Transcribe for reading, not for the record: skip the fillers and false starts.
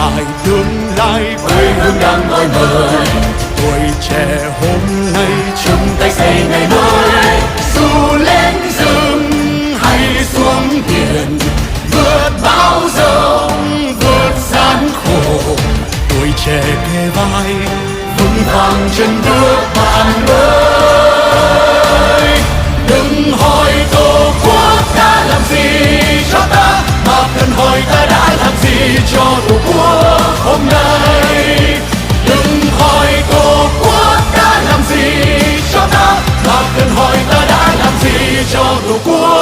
lại tương lai quê hương đang gọi mời. Tuổi trẻ hôm nay chung tay xây ngày mới, dù lên rừng hay xuống biển, vượt bão giông vượt gian khổ. Tuổi trẻ kề vai vững vàng chân bước bạn ơi. Đừng hỏi tổ quốc đã làm gì cho ta, mà cần hỏi ta đã làm gì cho tổ quốc hôm nay. Đừng hỏi tổ quốc đã làm gì cho ta, mà cần hỏi ta đã làm gì cho tổ quốc